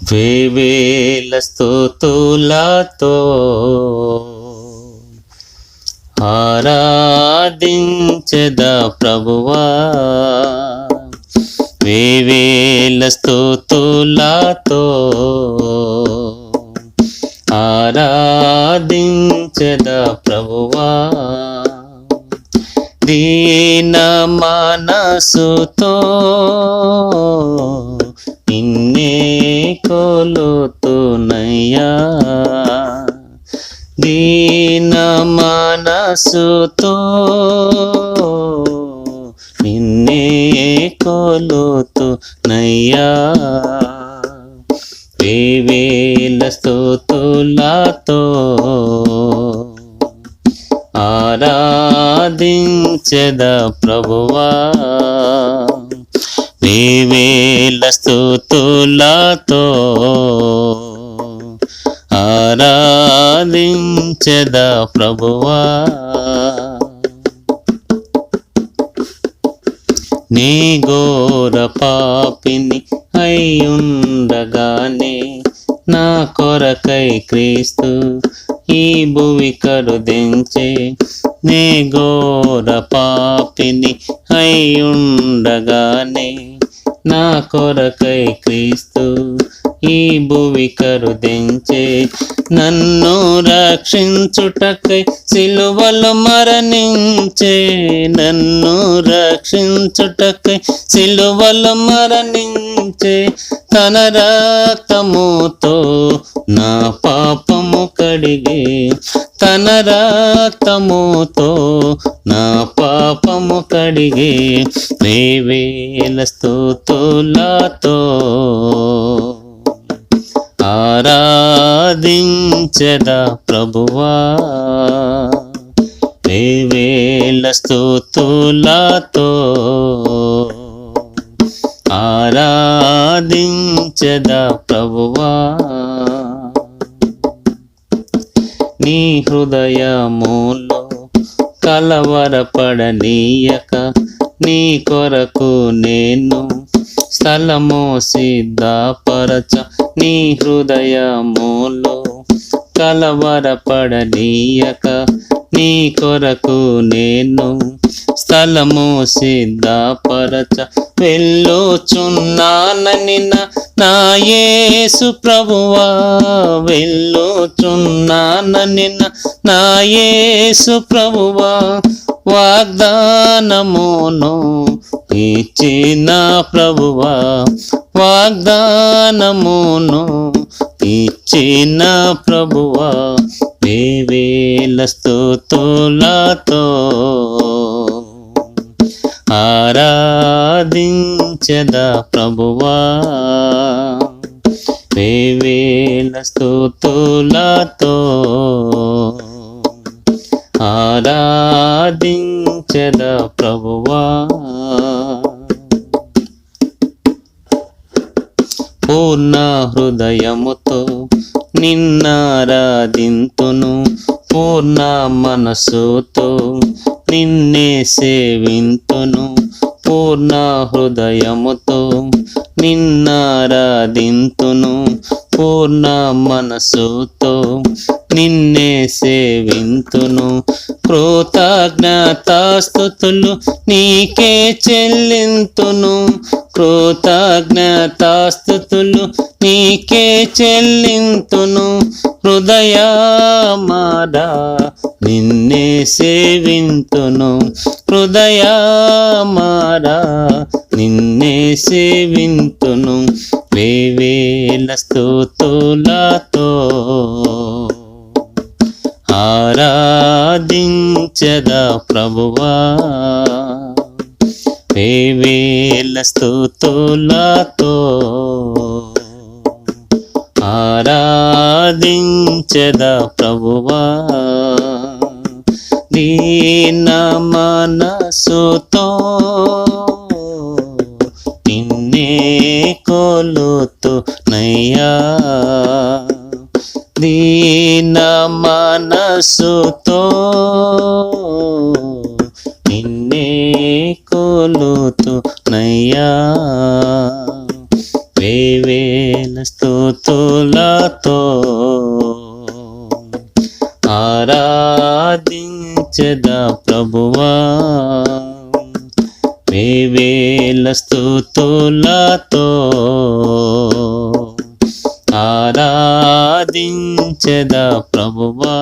వేవేల స్తుతులతో ఆరాధించెదా ప్రభువా, వేవేల స్తుతులతో ఆరాధించెదా ప్రభువా, దీన మనసుతో నిన్నే కొలుతునయ్యా, దీన మనసుతో నిన్నే కొలుతునయ్యా, వేవేల స్తుతులతో ఆరాధించెదా ప్రభువా, వేవేల స్తుతులతో ఆరాధించెదా ప్రభువా, నీ ఘోర పాపిని అయ్యుండగానే నా కొరకై క్రీస్తు ఈ భువి కరుదించే, నీ ఘోర పాపిని అయ్యుండగానే నా కొరకై క్రీస్తు ఈ భువి కరుదించే, నన్ను రక్షించుటకై సిలువలో మరణించే, నన్ను రక్షించుటకై సిలువలో మరణించే, తన రక్తముతో నా పాపము కడిగే, తన రక్తముతో నా పాపము కడిగే, వేవేల స్తుతులతో ఆరాధించెదా ప్రభువా, వేవేల స్తుతులతో ఆరాధించెదా ప్రభువా, నీ హృదయములో కలవరపడనీయక నీ కొరకు నేను స్థలము సిద్ధపరచ, నీ హృదయములో కలవరపడనీయక నీ కొరకు నేను స్థలము సిద్ధపరచ, వెళ్ళుచున్నానని నా యేసు ప్రభువా, వెళ్ళుచున్నానని నా యేసు ప్రభువా, వాగ్దానమును ఇచ్చిన ప్రభువా, వాగ్దానమును ఇచ్చిన ప్రభువా, వేవేల స్తుతులతో ఆరాధించెదా ప్రభువా, వేవేల స్తుతులతో ఆరాధించెదా ప్రభువా, పూర్ణ హృదయముతో నిన్నారాధింతును, పూర్ణ మనసుతో నిన్నే సేవింతును, పూర్ణ హృదయముతో నిన్నారాధింతును, పూర్ణ మనసుతో నిన్నే సేవింతును, కృతజ్ఞతాస్తుతులు నీకే చెల్లింతును, కృతజ్ఞతాస్తుతులు నీకే చెల్లింతును, హృదయమారా నిన్నే సేవింతును, హృదయమారా నిన్నే సేవింతును, వేవేల స్తుతులతో ఆరాధించెదా ప్రభువా, వేవేల స్తుతులతో ఆరాధించెదా ప్రభువా, దీన మనసుతో నిన్నే కొలుతునయ్యా, దీన మనసుతో నిన్నే కొలుతునయ్యా, వేవేల స్తుతులతో ఆరాధించెదా ప్రభువా, వేవేల స్తుతులతో ఆరాధించెదా ప్రభువా.